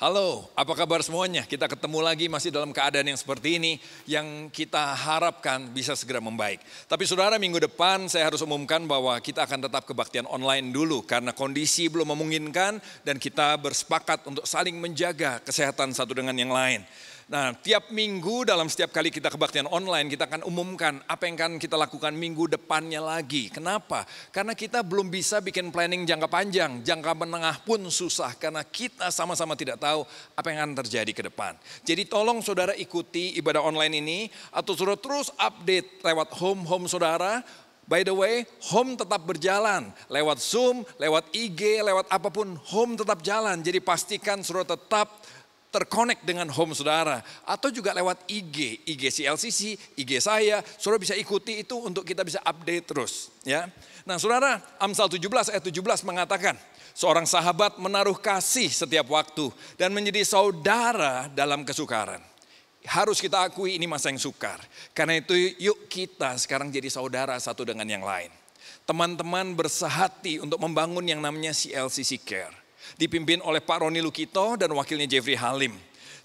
Halo, apa kabar semuanya? Kita ketemu lagi masih dalam keadaan yang seperti ini yang kita harapkan bisa segera membaik. Tapi saudara, minggu depan saya harus umumkan bahwa kita akan tetap kebaktian online dulu karena kondisi belum memungkinkan dan kita bersepakat untuk saling menjaga kesehatan satu dengan yang lain. Nah, tiap minggu dalam setiap kali kita kebaktian online, kita akan umumkan apa yang akan kita lakukan minggu depannya lagi. Kenapa? Karena kita belum bisa bikin planning jangka panjang, jangka menengah pun susah. Karena kita sama-sama tidak tahu apa yang akan terjadi ke depan. Jadi tolong saudara ikuti ibadah online ini, atau saudara terus update lewat home saudara. By the way, home tetap berjalan. Lewat Zoom, lewat IG, lewat apapun, home tetap jalan. Jadi pastikan saudara tetap terkonek dengan home saudara. Atau juga lewat IG CLCC, IG saya. Saudara bisa ikuti itu untuk kita bisa update terus. Ya. Nah saudara, Amsal 17 ayat 17 mengatakan, seorang sahabat menaruh kasih setiap waktu dan menjadi saudara dalam kesukaran. Harus kita akui ini masa yang sukar. Karena itu yuk kita sekarang jadi saudara satu dengan yang lain. Teman-teman bersehati untuk membangun yang namanya CLCC Care. Dipimpin oleh Pak Roni Lukito dan wakilnya Jeffrey Halim.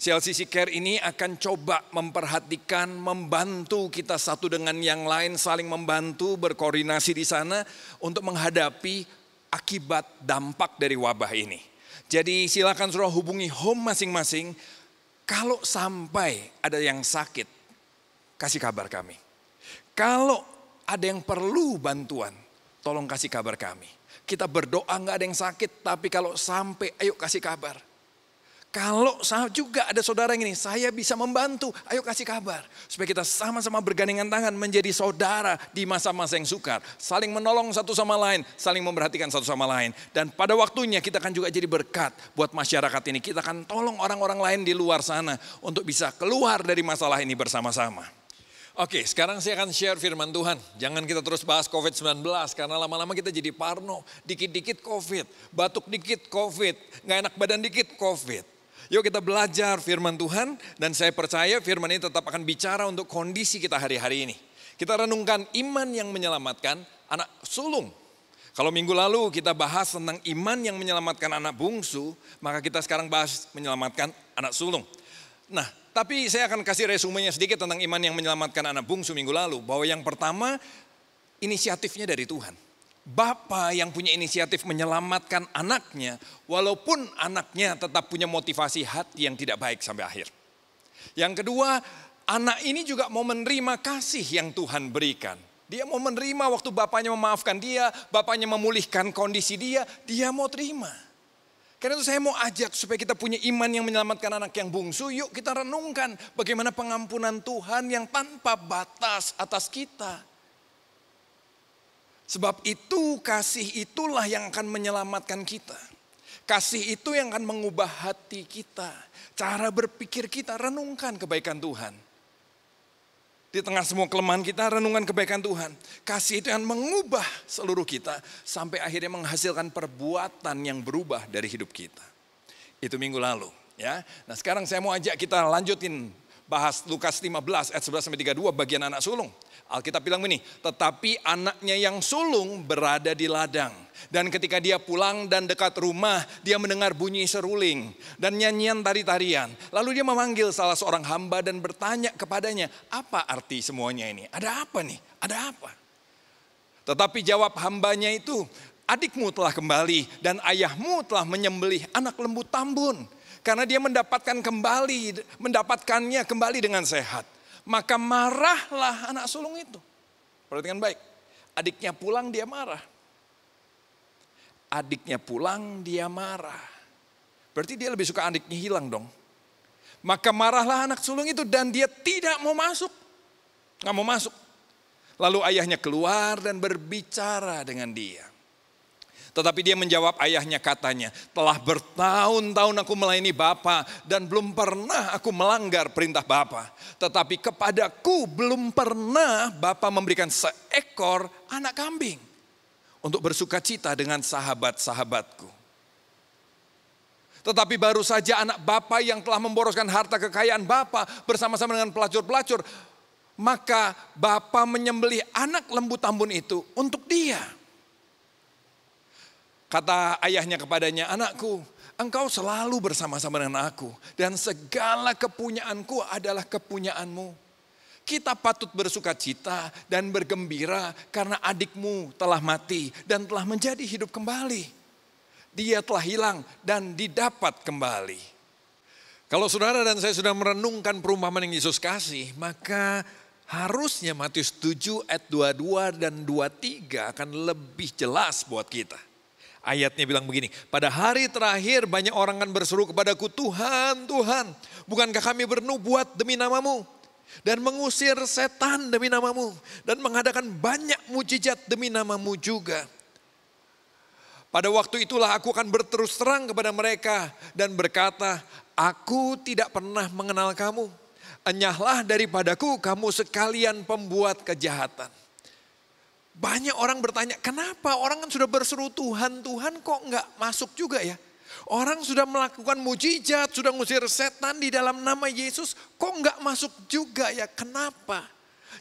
CLCC Care ini akan coba memperhatikan, membantu kita satu dengan yang lain, saling membantu, berkoordinasi di sana untuk menghadapi akibat dampak dari wabah ini. Jadi silakan saudara hubungi home masing-masing. Kalau sampai ada yang sakit, kasih kabar kami. Kalau ada yang perlu bantuan, tolong kasih kabar kami. Kita berdoa nggak ada yang sakit, tapi kalau sampai ayo kasih kabar. Kalau juga ada saudara yang ini, saya bisa membantu, ayo kasih kabar. Supaya kita sama-sama bergandengan tangan menjadi saudara di masa-masa yang sukar. Saling menolong satu sama lain, saling memperhatikan satu sama lain. Dan pada waktunya kita akan juga jadi berkat buat masyarakat ini. Kita akan tolong orang-orang lain di luar sana untuk bisa keluar dari masalah ini bersama-sama. Oke, sekarang saya akan share firman Tuhan. Jangan kita terus bahas COVID-19 karena lama-lama kita jadi parno. Dikit-dikit COVID, batuk dikit COVID, nggak enak badan dikit COVID. Yuk kita belajar firman Tuhan dan saya percaya firman ini tetap akan bicara untuk kondisi kita hari-hari ini. Kita renungkan iman yang menyelamatkan anak sulung. Kalau minggu lalu kita bahas tentang iman yang menyelamatkan anak bungsu, maka kita sekarang bahas menyelamatkan anak sulung. Nah, tapi saya akan kasih resumenya sedikit tentang iman yang menyelamatkan anak bungsu minggu lalu. Bahwa yang pertama, inisiatifnya dari Tuhan. Bapa yang punya inisiatif menyelamatkan anaknya, walaupun anaknya tetap punya motivasi hati yang tidak baik sampai akhir. Yang kedua, anak ini juga mau menerima kasih yang Tuhan berikan. Dia mau menerima waktu bapaknya memaafkan dia, bapaknya memulihkan kondisi dia mau terima. Karena itu saya mau ajak supaya kita punya iman yang menyelamatkan anak yang bungsu. Yuk kita renungkan bagaimana pengampunan Tuhan yang tanpa batas atas kita. Sebab itu kasih itulah yang akan menyelamatkan kita. Kasih itu yang akan mengubah hati kita. Cara berpikir kita, renungkan kebaikan Tuhan. Di tengah semua kelemahan kita, renungan kebaikan Tuhan. Kasih itu yang mengubah seluruh kita sampai akhirnya menghasilkan perbuatan yang berubah dari hidup kita. Itu minggu lalu. Ya. Nah sekarang saya mau ajak kita lanjutin bahas Lukas 15 ayat 11-32 bagian anak sulung. Alkitab bilang begini, tetapi anaknya yang sulung berada di ladang. Dan ketika dia pulang dan dekat rumah, dia mendengar bunyi seruling dan nyanyian tari-tarian. Lalu dia memanggil salah seorang hamba dan bertanya kepadanya, apa arti semuanya ini? Ada apa nih? Ada apa? Tetapi jawab hambanya itu, adikmu telah kembali dan ayahmu telah menyembelih anak lembu tambun. Karena dia mendapatkannya kembali dengan sehat. Maka marahlah anak sulung itu. Perhatikan baik. Adiknya pulang dia marah. Adiknya pulang dia marah. Berarti dia lebih suka adiknya hilang dong. Maka marahlah anak sulung itu dan dia tidak mau masuk. Nggak mau masuk. Lalu ayahnya keluar dan berbicara dengan dia. Tetapi dia menjawab ayahnya katanya, telah bertahun-tahun aku melayani Bapa dan belum pernah aku melanggar perintah Bapa. Tetapi kepadaku belum pernah Bapa memberikan seekor anak kambing untuk bersuka cita dengan sahabat-sahabatku. Tetapi baru saja anak Bapa yang telah memboroskan harta kekayaan Bapa bersama-sama dengan pelacur-pelacur, maka Bapa menyembelih anak lembu tambun itu untuk dia. Kata ayahnya kepadanya, anakku, Engkau selalu bersama-sama dengan aku. Dan segala kepunyaanku adalah kepunyaanmu. Kita patut bersuka cita dan bergembira karena adikmu telah mati dan telah menjadi hidup kembali. Dia telah hilang dan didapat kembali. Kalau saudara dan saya sudah merenungkan perumpamaan yang Yesus kasih, maka harusnya Matius 7 ayat 22 dan 23 akan lebih jelas buat kita. Ayatnya bilang begini, pada hari terakhir banyak orang akan berseru kepadaku, Tuhan, Tuhan, bukankah kami bernubuat demi namamu? Dan mengusir setan demi namamu. Dan mengadakan banyak mujizat demi namamu juga. Pada waktu itulah aku akan berterus terang kepada mereka dan berkata, aku tidak pernah mengenal kamu. Enyahlah daripadaku kamu sekalian pembuat kejahatan. Banyak orang bertanya, kenapa orang kan sudah berseru Tuhan, Tuhan kok enggak masuk juga ya? Orang sudah melakukan mujizat, sudah ngusir setan di dalam nama Yesus, kok enggak masuk juga ya? Kenapa?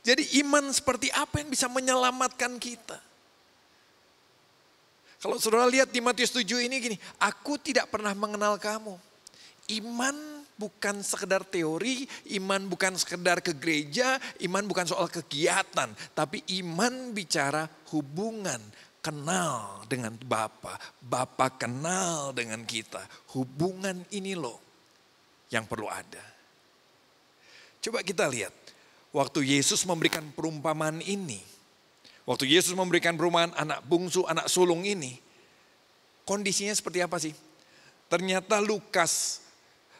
Jadi iman seperti apa yang bisa menyelamatkan kita? Kalau saudara lihat di Matius 7 ini gini, aku tidak pernah mengenal kamu. Iman bukan sekedar teori, iman bukan sekedar ke gereja, iman bukan soal kegiatan. Tapi iman bicara hubungan, kenal dengan Bapa. Bapa kenal dengan kita. Hubungan ini loh yang perlu ada. Coba kita lihat, waktu Yesus memberikan perumpamaan ini. Waktu Yesus memberikan perumpamaan anak bungsu, anak sulung ini. Kondisinya seperti apa sih? Ternyata Lukas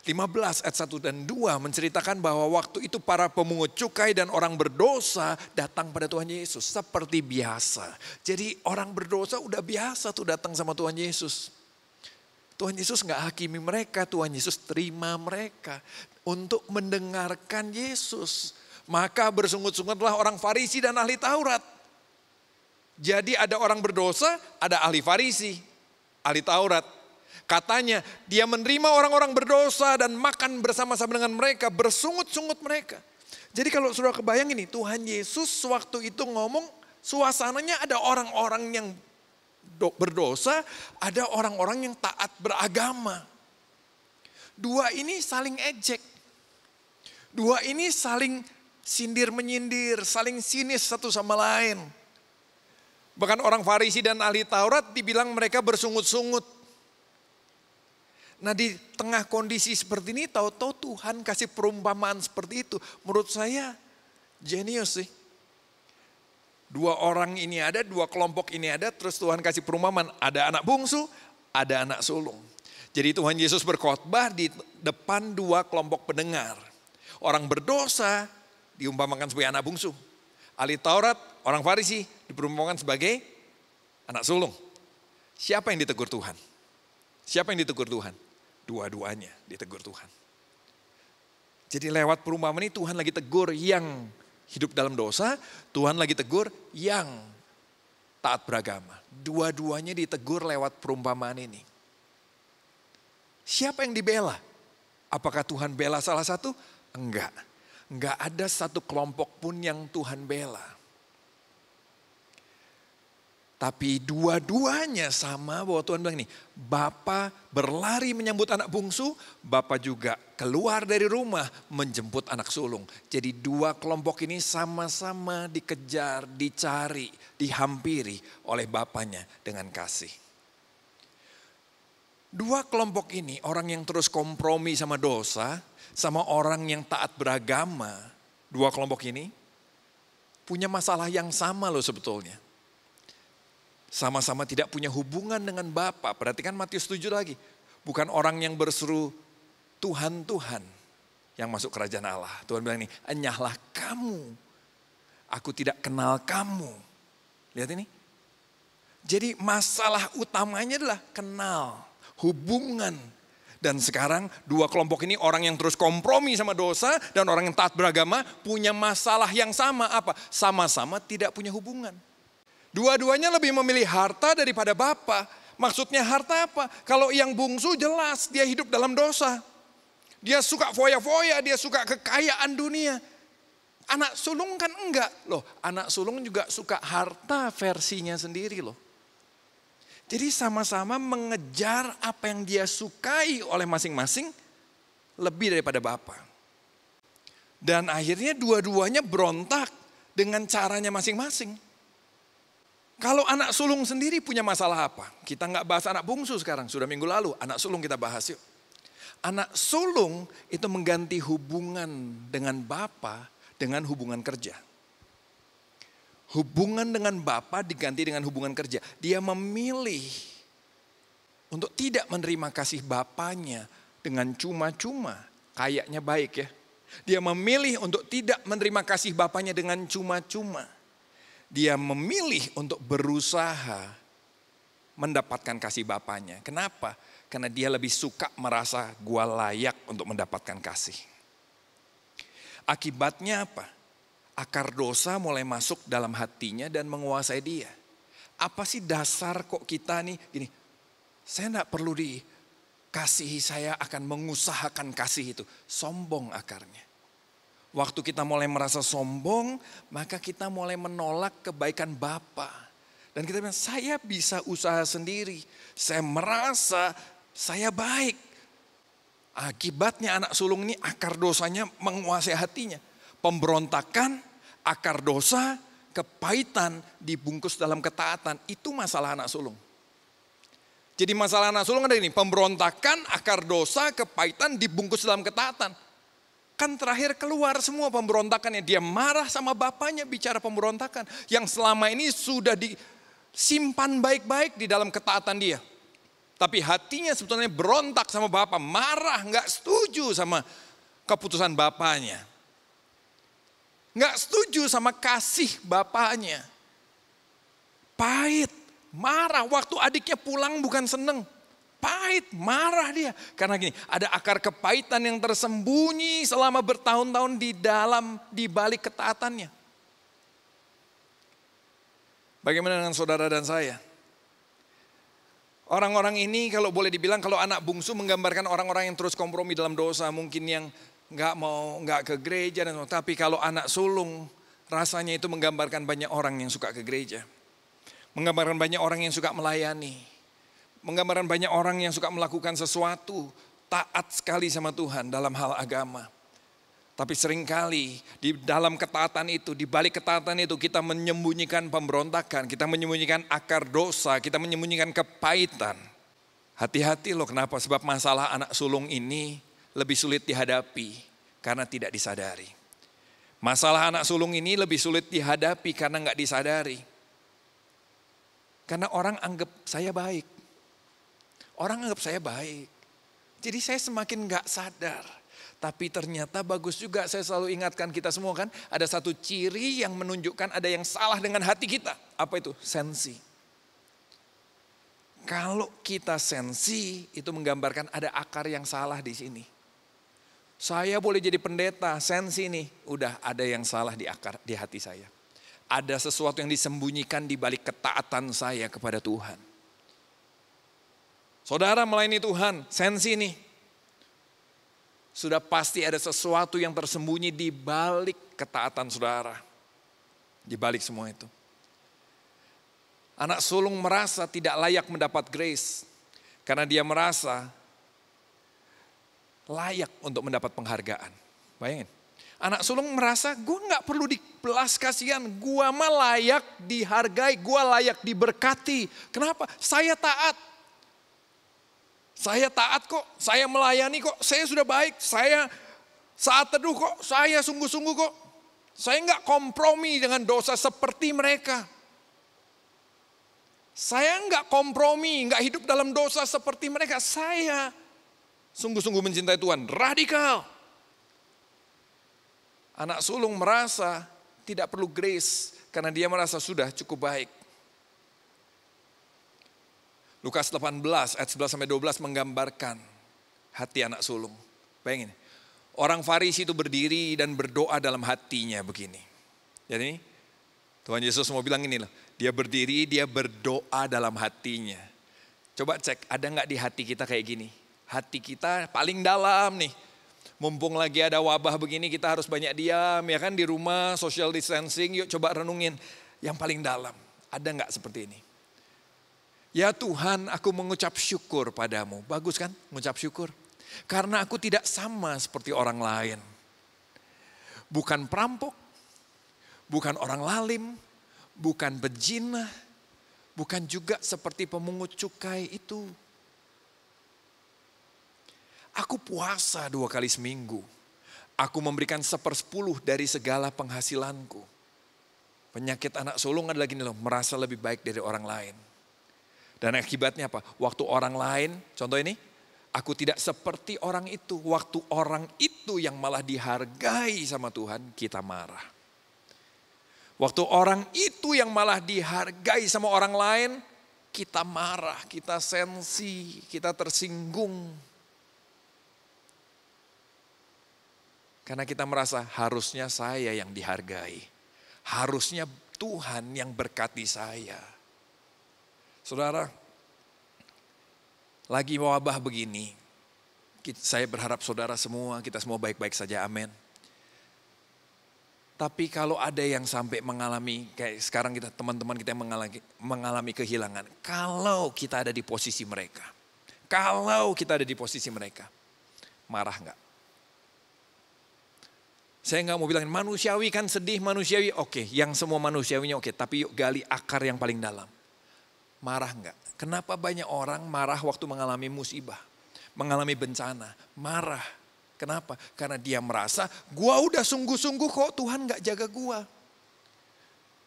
15 ayat 1 dan 2 menceritakan bahwa waktu itu para pemungut cukai dan orang berdosa datang pada Tuhan Yesus seperti biasa. Jadi orang berdosa udah biasa tuh datang sama Tuhan Yesus. Tuhan Yesus gak hakimi mereka, Tuhan Yesus terima mereka untuk mendengarkan Yesus. Maka bersungut-sungutlah orang Farisi dan ahli Taurat. Jadi ada orang berdosa, ada ahli Farisi, ahli Taurat. Katanya dia menerima orang-orang berdosa dan makan bersama-sama dengan mereka, bersungut-sungut mereka. Jadi kalau saudara kebayang ini, Tuhan Yesus waktu itu ngomong, suasananya ada orang-orang yang berdosa, ada orang-orang yang taat beragama. Dua ini saling ejek. Dua ini saling sindir menyindir, saling sinis satu sama lain. Bahkan orang Farisi dan ahli Taurat dibilang mereka bersungut-sungut. Nah di tengah kondisi seperti ini tahu-tahu Tuhan kasih perumpamaan seperti itu. Menurut saya jenius sih. Dua orang ini ada, dua kelompok ini ada, terus Tuhan kasih perumpamaan. Ada anak bungsu, ada anak sulung. Jadi Tuhan Yesus berkhotbah di depan dua kelompok pendengar. Orang berdosa diumpamakan sebagai anak bungsu. Ahli Taurat, orang Farisi diperumpamakan sebagai anak sulung. Siapa yang ditegur Tuhan? Siapa yang ditegur Tuhan? Dua-duanya ditegur Tuhan. Jadi lewat perumpamaan ini Tuhan lagi tegur yang hidup dalam dosa, Tuhan lagi tegur yang taat beragama. Dua-duanya ditegur lewat perumpamaan ini. Siapa yang dibela? Apakah Tuhan bela salah satu? Enggak. Enggak ada satu kelompok pun yang Tuhan bela. Tapi dua-duanya sama bahwa Tuhan bilang ini, Bapa berlari menyambut anak bungsu, Bapa juga keluar dari rumah menjemput anak sulung. Jadi dua kelompok ini sama-sama dikejar, dicari, dihampiri oleh Bapanya dengan kasih. Dua kelompok ini, orang yang terus kompromi sama dosa, sama orang yang taat beragama, dua kelompok ini punya masalah yang sama loh sebetulnya. Sama-sama tidak punya hubungan dengan Bapa. Perhatikan Matius 7 lagi. Bukan orang yang berseru Tuhan, Tuhan yang masuk kerajaan Allah. Tuhan bilang ini, enyahlah kamu. Aku tidak kenal kamu. Lihat ini. Jadi masalah utamanya adalah kenal, hubungan. Dan sekarang dua kelompok ini orang yang terus kompromi sama dosa dan orang yang taat beragama punya masalah yang sama. Apa? Sama-sama tidak punya hubungan. Dua-duanya lebih memilih harta daripada Bapa. Maksudnya harta apa? Kalau yang bungsu jelas dia hidup dalam dosa. Dia suka foya-foya, dia suka kekayaan dunia. Anak sulung kan enggak. Loh, anak sulung juga suka harta versinya sendiri loh. Jadi sama-sama mengejar apa yang dia sukai oleh masing-masing lebih daripada Bapa. Dan akhirnya dua-duanya berontak dengan caranya masing-masing. Kalau anak sulung sendiri punya masalah apa? Kita nggak bahas anak bungsu sekarang, sudah minggu lalu. Anak sulung kita bahas yuk. Anak sulung itu mengganti hubungan dengan Bapa dengan hubungan kerja. Hubungan dengan Bapa diganti dengan hubungan kerja. Dia memilih untuk tidak menerima kasih Bapanya dengan cuma-cuma. Kayaknya baik ya. Dia memilih untuk tidak menerima kasih Bapanya dengan cuma-cuma. Dia memilih untuk berusaha mendapatkan kasih Bapanya. Kenapa? Karena dia lebih suka merasa gua layak untuk mendapatkan kasih. Akibatnya apa? Akar dosa mulai masuk dalam hatinya dan menguasai dia. Apa sih dasar kok kita nih gini, saya enggak perlu dikasihi, saya akan mengusahakan kasih itu. Sombong akarnya. Waktu kita mulai merasa sombong, maka kita mulai menolak kebaikan Bapa. Dan kita bilang, saya bisa usaha sendiri. Saya merasa saya baik. Akibatnya anak sulung ini akar dosanya menguasai hatinya. Pemberontakan, akar dosa, kepahitan dibungkus dalam ketaatan. Itu masalah anak sulung. Jadi masalah anak sulung ada ini, pemberontakan, akar dosa, kepahitan dibungkus dalam ketaatan. Kan terakhir keluar semua pemberontakannya. Dia marah sama bapaknya bicara pemberontakan. Yang selama ini sudah disimpan baik-baik di dalam ketaatan dia. Tapi hatinya sebetulnya berontak sama bapak, marah, gak setuju sama keputusan bapaknya. Gak setuju sama kasih bapaknya. Pahit, marah. Waktu adiknya pulang bukan seneng. Pahit, marah dia. Karena gini, ada akar kepahitan yang tersembunyi selama bertahun-tahun di balik ketaatannya. Bagaimana dengan saudara dan saya? Orang-orang ini kalau boleh dibilang, kalau anak bungsu menggambarkan orang-orang yang terus kompromi dalam dosa. Mungkin yang nggak ke gereja, tapi kalau anak sulung rasanya itu menggambarkan banyak orang yang suka ke gereja, menggambarkan banyak orang yang suka melayani, menggambarkan banyak orang yang suka melakukan sesuatu, taat sekali sama Tuhan dalam hal agama. Tapi seringkali di dalam ketaatan itu, di balik ketaatan itu kita menyembunyikan pemberontakan, kita menyembunyikan akar dosa, kita menyembunyikan kepahitan. Hati-hati loh, kenapa? Sebab masalah anak sulung ini lebih sulit dihadapi karena tidak disadari. Masalah anak sulung ini lebih sulit dihadapi karena nggak disadari. Karena orang anggap saya baik. Orang anggap saya baik. Jadi saya semakin nggak sadar. Tapi ternyata bagus juga, saya selalu ingatkan kita semua kan. Ada satu ciri yang menunjukkan ada yang salah dengan hati kita. Apa itu? Sensi. Kalau kita sensi, itu menggambarkan ada akar yang salah di sini. Saya boleh jadi pendeta, sensi nih, udah ada yang salah di akar di hati saya. Ada sesuatu yang disembunyikan di balik ketaatan saya kepada Tuhan. Saudara melayani Tuhan, sensi nih. Sudah pasti ada sesuatu yang tersembunyi di balik ketaatan saudara. Di balik semua itu. Anak sulung merasa tidak layak mendapat grace. Karena dia merasa layak untuk mendapat penghargaan. Bayangin. Anak sulung merasa gue gak perlu dibelas kasihan. Gue mah layak dihargai. Gue layak diberkati. Kenapa? Saya taat. Saya taat kok. Saya melayani kok. Saya sudah baik. Saya saat teduh kok. Saya sungguh-sungguh kok. Saya gak kompromi dengan dosa seperti mereka. Saya gak kompromi. Gak hidup dalam dosa seperti mereka. Saya sungguh-sungguh mencintai Tuhan, radikal. Anak sulung merasa tidak perlu grace karena dia merasa sudah cukup baik. Lukas 18 ayat 11-12 menggambarkan hati anak sulung. Bayangin, orang Farisi itu berdiri dan berdoa dalam hatinya begini. Jadi Tuhan Yesus mau bilang ini loh, dia berdiri, dia berdoa dalam hatinya. Coba cek, ada gak di hati kita kayak gini? Hati kita paling dalam nih. Mumpung lagi ada wabah begini kita harus banyak diam ya kan di rumah, social distancing. Yuk coba renungin yang paling dalam. Ada gak seperti ini? Ya Tuhan, aku mengucap syukur padamu. Bagus kan mengucap syukur? Karena aku tidak sama seperti orang lain. Bukan perampok, bukan orang lalim, bukan bejina, bukan juga seperti pemungut cukai itu. Aku puasa 2 kali seminggu. Aku memberikan 1/10 dari segala penghasilanku. Penyakit anak sulung adalah gini loh, merasa lebih baik dari orang lain. Dan akibatnya apa? Waktu orang lain, contoh ini, aku tidak seperti orang itu. Waktu orang itu yang malah dihargai sama Tuhan, kita marah. Waktu orang itu yang malah dihargai sama orang lain, kita marah, kita sensi, kita tersinggung. Karena kita merasa harusnya saya yang dihargai. Harusnya Tuhan yang berkati saya. Saudara, lagi wabah begini, saya berharap saudara semua, kita semua baik-baik saja, amin. Tapi kalau ada yang sampai mengalami, kayak sekarang kita teman-teman kita yang mengalami kehilangan. Kalau kita ada di posisi mereka, marah nggak? Saya nggak mau bilangin manusiawi kan sedih, manusiawi oke, yang semua manusiawinya oke. Tapi yuk gali akar yang paling dalam. Marah nggak? Kenapa banyak orang marah waktu mengalami musibah, mengalami bencana, marah. Kenapa? Karena dia merasa, gua udah sungguh-sungguh kok Tuhan nggak jaga gua.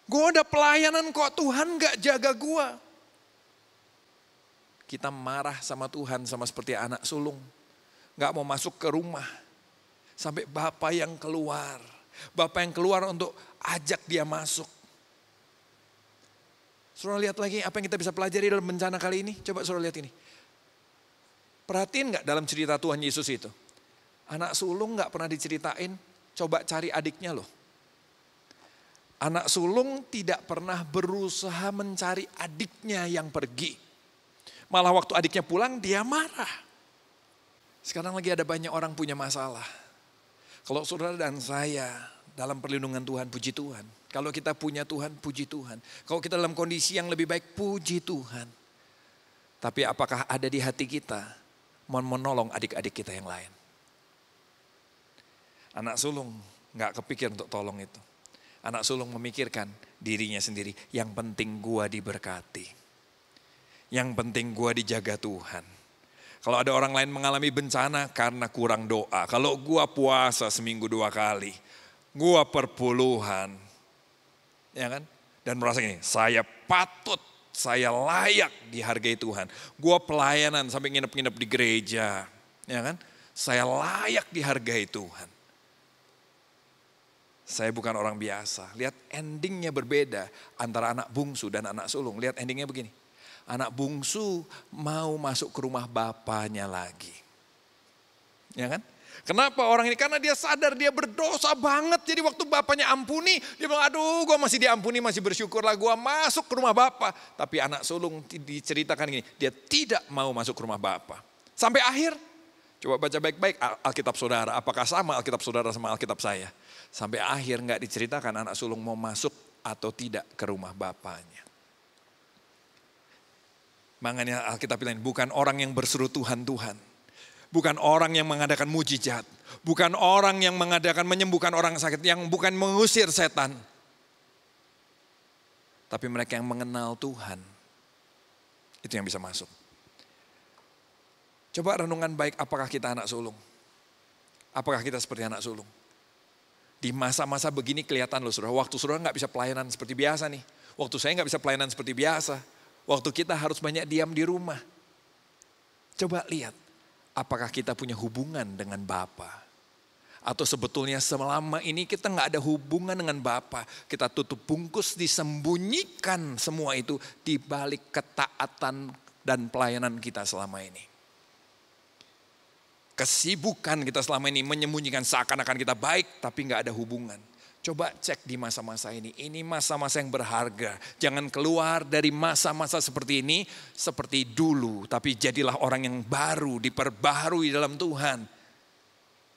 Gua udah pelayanan kok Tuhan nggak jaga gua. Kita marah sama Tuhan sama seperti anak sulung, nggak mau masuk ke rumah, sampai bapak yang keluar untuk ajak dia masuk. Saudara lihat lagi apa yang kita bisa pelajari dalam bencana kali ini. Coba saudara lihat ini. Perhatiin gak dalam cerita Tuhan Yesus itu. Anak sulung gak pernah diceritain, coba cari adiknya loh. Anak sulung tidak pernah berusaha mencari adiknya yang pergi. Malah waktu adiknya pulang dia marah. Sekarang lagi ada banyak orang punya masalah. Kalau saudara dan saya dalam perlindungan Tuhan, puji Tuhan. Kalau kita punya Tuhan, puji Tuhan. Kalau kita dalam kondisi yang lebih baik, puji Tuhan. Tapi apakah ada di hati kita menolong adik-adik kita yang lain? Anak sulung gak kepikir untuk tolong itu. Anak sulung memikirkan dirinya sendiri. Yang penting gua diberkati. Yang penting gua dijaga Tuhan. Kalau ada orang lain mengalami bencana karena kurang doa. Kalau gua puasa seminggu 2 kali. Gua perpuluhan. Ya kan? Dan merasa gini, saya patut, saya layak dihargai Tuhan. Gua pelayanan sampai nginep-nginep di gereja. Ya kan? Saya layak dihargai Tuhan. Saya bukan orang biasa. Lihat endingnya berbeda antara anak bungsu dan anak sulung. Lihat endingnya begini. Anak bungsu mau masuk ke rumah bapaknya lagi. Ya kan? Kenapa orang ini? Karena dia sadar dia berdosa banget. Jadi waktu bapaknya ampuni, dia bilang aduh gue masih diampuni, masih bersyukurlah gue masuk ke rumah bapak. Tapi anak sulung diceritakan gini, dia tidak mau masuk ke rumah bapak. Sampai akhir, coba baca baik-baik Alkitab saudara. Apakah sama Alkitab saudara sama Alkitab saya? Sampai akhir gak diceritakan anak sulung mau masuk atau tidak ke rumah bapaknya. Makanya Alkitab bilang bukan orang yang berseru Tuhan, Tuhan. Bukan orang yang mengadakan mujizat. Bukan orang yang mengadakan menyembuhkan orang sakit. Yang bukan mengusir setan. Tapi mereka yang mengenal Tuhan. Itu yang bisa masuk. Coba renungan baik apakah kita anak sulung. Apakah kita seperti anak sulung. Di masa-masa begini kelihatan loh saudara. Waktu saudara gak bisa pelayanan seperti biasa nih. Waktu saya gak bisa pelayanan seperti biasa. Waktu kita harus banyak diam di rumah. Coba lihat. Apakah kita punya hubungan dengan Bapa? Atau sebetulnya selama ini kita gak ada hubungan dengan Bapa. Kita tutup bungkus, disembunyikan semua itu di balik ketaatan dan pelayanan kita selama ini. Kesibukan kita selama ini menyembunyikan seakan-akan kita baik tapi gak ada hubungan. Coba cek di masa-masa ini. Ini masa-masa yang berharga. Jangan keluar dari masa-masa seperti ini seperti dulu. Tapi jadilah orang yang baru, diperbaharui dalam Tuhan.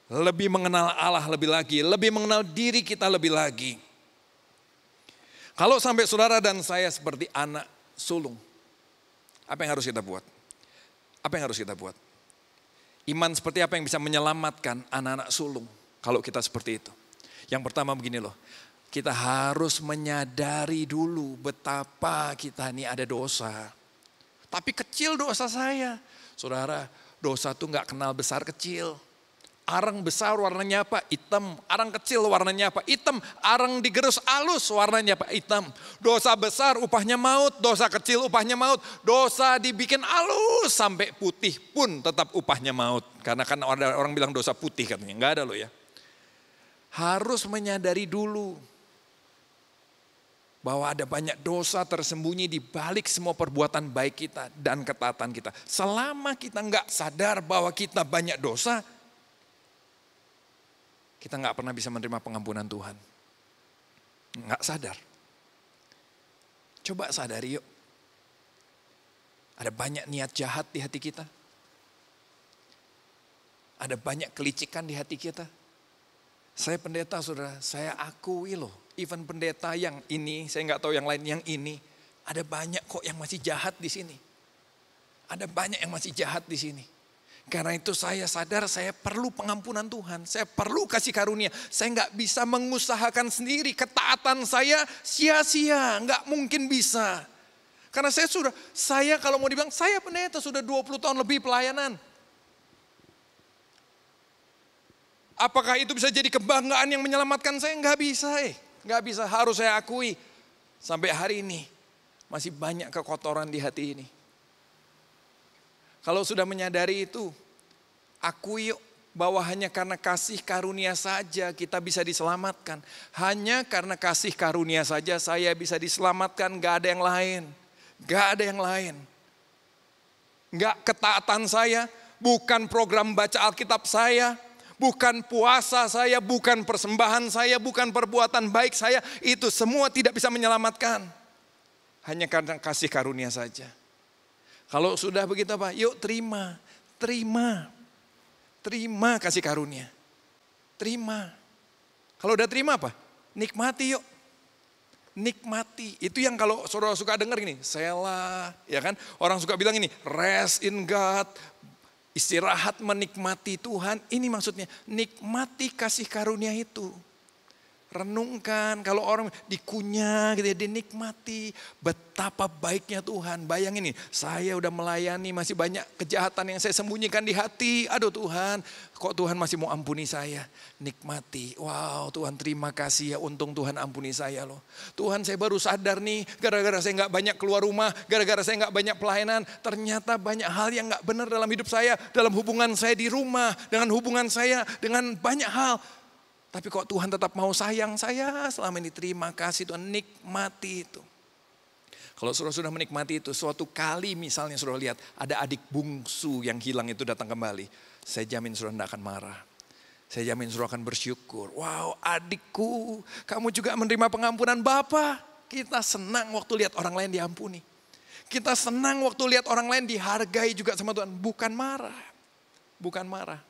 Lebih mengenal Allah lebih lagi. Lebih mengenal diri kita lebih lagi. Kalau sampai saudara dan saya seperti anak sulung. Apa yang harus kita buat? Apa yang harus kita buat? Iman seperti apa yang bisa menyelamatkan anak-anak sulung kalau kita seperti itu? Yang pertama begini loh, kita harus menyadari dulu betapa kita ini ada dosa. Tapi kecil dosa saya. Saudara, dosa tuh gak kenal besar kecil. Arang besar warnanya apa? Hitam. Arang kecil warnanya apa? Hitam. Arang digerus alus warnanya apa? Hitam. Dosa besar upahnya maut, dosa kecil upahnya maut. Dosa dibikin alus sampai putih pun tetap upahnya maut. Karena kan ada orang bilang dosa putih katanya. Enggak ada loh ya. Harus menyadari dulu bahwa ada banyak dosa tersembunyi di balik semua perbuatan baik kita dan ketaatan kita. Selama kita enggak sadar bahwa kita banyak dosa, kita nggak pernah bisa menerima pengampunan Tuhan. Nggak sadar. Coba sadari yuk. Ada banyak niat jahat di hati kita. Ada banyak kelicikan di hati kita. Saya pendeta saudara, saya akui loh. Even pendeta yang ini, saya nggak tahu yang lain yang ini. Ada banyak kok yang masih jahat di sini. Ada banyak yang masih jahat di sini. Karena itu saya sadar saya perlu pengampunan Tuhan. Saya perlu kasih karunia. Saya nggak bisa mengusahakan sendiri. Ketaatan saya sia-sia. Nggak mungkin bisa. Karena saya kalau mau dibilang, saya pendeta sudah 20 tahun lebih pelayanan. Apakah itu bisa jadi kebanggaan yang menyelamatkan saya? Nggak bisa. Nggak bisa, harus saya akui. Sampai hari ini masih banyak kekotoran di hati ini. Kalau sudah menyadari itu, akui bahwa hanya karena kasih karunia saja kita bisa diselamatkan. Hanya karena kasih karunia saja saya bisa diselamatkan, gak ada yang lain. Gak ada yang lain. Gak ketaatan saya, bukan program baca Alkitab saya, bukan puasa saya, bukan persembahan saya, bukan perbuatan baik saya. Itu semua tidak bisa menyelamatkan. Hanya karena kasih karunia saja. Kalau sudah begitu apa? Yuk terima. Terima kasih karunia. Terima. Kalau udah terima apa? Nikmati yuk. Nikmati. Itu yang kalau saudara suka dengar gini. Selah. Ya kan? Orang suka bilang ini. Rest in God. Istirahat menikmati Tuhan. Ini maksudnya. Nikmati kasih karunia itu. Renungkan, kalau orang dikunyah gitu ya, dinikmati betapa baiknya Tuhan. Bayangin nih, saya udah melayani masih banyak kejahatan yang saya sembunyikan di hati. Aduh Tuhan, kok Tuhan masih mau ampuni saya? Nikmati, wow Tuhan terima kasih ya, untung Tuhan ampuni saya loh. Tuhan saya baru sadar nih, gara-gara saya gak banyak keluar rumah, gara-gara saya gak banyak pelayanan. Ternyata banyak hal yang gak benar dalam hidup saya, dalam hubungan saya di rumah, dengan hubungan saya, dengan banyak hal. Tapi kok Tuhan tetap mau sayang saya selama ini, terima kasih Tuhan, nikmati itu. Kalau saudara sudah menikmati itu, suatu kali misalnya saudara lihat ada adik bungsu yang hilang itu datang kembali. Saya jamin saudara tidak akan marah. Saya jamin saudara akan bersyukur. Wow adikku, kamu juga menerima pengampunan Bapa. Kita senang waktu lihat orang lain diampuni. Kita senang waktu lihat orang lain dihargai juga sama Tuhan. Bukan marah. Bukan marah.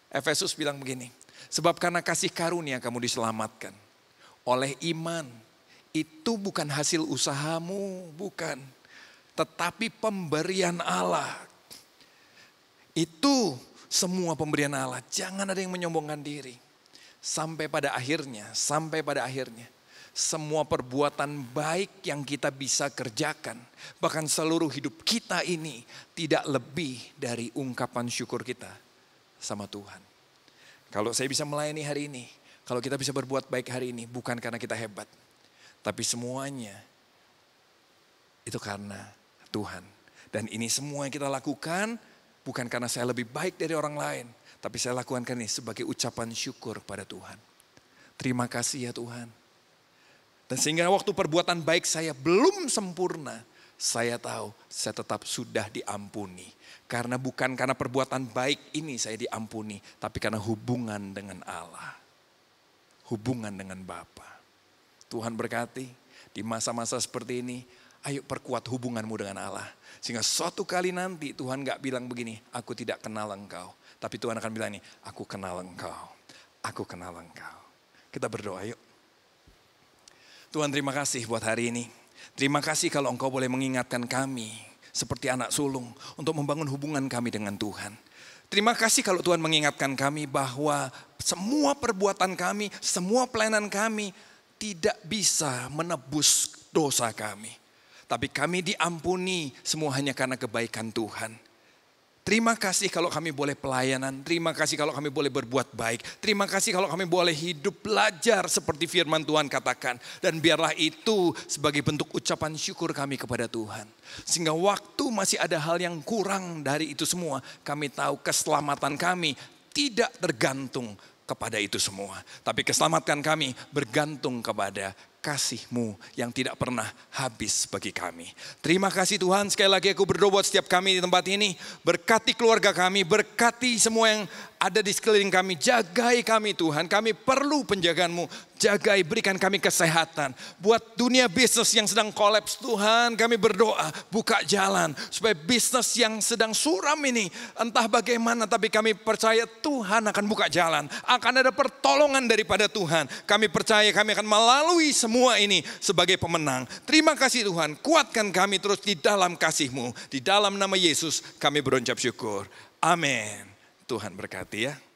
Efesus bilang begini. Sebab karena kasih karunia kamu diselamatkan oleh iman. Itu bukan hasil usahamu, bukan. Tetapi pemberian Allah. Itu semua pemberian Allah. Jangan ada yang menyombongkan diri. Sampai pada akhirnya, semua perbuatan baik yang kita bisa kerjakan, bahkan seluruh hidup kita ini tidak lebih dari ungkapan syukur kita sama Tuhan. Kalau saya bisa melayani hari ini, kalau kita bisa berbuat baik hari ini, bukan karena kita hebat. Tapi semuanya itu karena Tuhan. Dan ini semua yang kita lakukan, bukan karena saya lebih baik dari orang lain. Tapi saya lakukan ini sebagai ucapan syukur pada Tuhan. Terima kasih ya Tuhan. Dan sehingga waktu perbuatan baik saya belum sempurna, saya tahu saya tetap sudah diampuni. Karena bukan karena perbuatan baik ini saya diampuni, tapi karena hubungan dengan Allah. Hubungan dengan Bapa. Tuhan berkati di masa-masa seperti ini, ayo perkuat hubunganmu dengan Allah. Sehingga suatu kali nanti Tuhan gak bilang begini, aku tidak kenal engkau. Tapi Tuhan akan bilang ini, aku kenal engkau. Aku kenal engkau. Kita berdoa yuk. Tuhan terima kasih buat hari ini. Terima kasih kalau Engkau boleh mengingatkan kami seperti anak sulung untuk membangun hubungan kami dengan Tuhan. Terima kasih kalau Tuhan mengingatkan kami bahwa semua perbuatan kami, semua pelayanan kami tidak bisa menebus dosa kami. Tapi kami diampuni semua hanya karena kebaikan Tuhan. Terima kasih kalau kami boleh pelayanan, terima kasih kalau kami boleh berbuat baik, terima kasih kalau kami boleh hidup belajar seperti firman Tuhan katakan. Dan biarlah itu sebagai bentuk ucapan syukur kami kepada Tuhan. Sehingga waktu masih ada hal yang kurang dari itu semua, kami tahu keselamatan kami tidak tergantung kepada itu semua. Tapi keselamatan kami bergantung kepada kasih-Mu yang tidak pernah habis bagi kami. Terima kasih Tuhan, sekali lagi aku berdoa buat setiap kami di tempat ini. Berkati keluarga kami, berkati semua yang ada di sekeliling kami. Jagai kami Tuhan, kami perlu penjagaan-Mu. Jagai, berikan kami kesehatan. Buat dunia bisnis yang sedang kolaps Tuhan, kami berdoa buka jalan. Supaya bisnis yang sedang suram ini, entah bagaimana, tapi kami percaya Tuhan akan buka jalan. Akan ada pertolongan daripada Tuhan. Kami percaya kami akan melalui semua ini sebagai pemenang. Terima kasih Tuhan, kuatkan kami terus di dalam kasih-Mu. Di dalam nama Yesus kami berucap syukur. Amin. Tuhan berkati ya.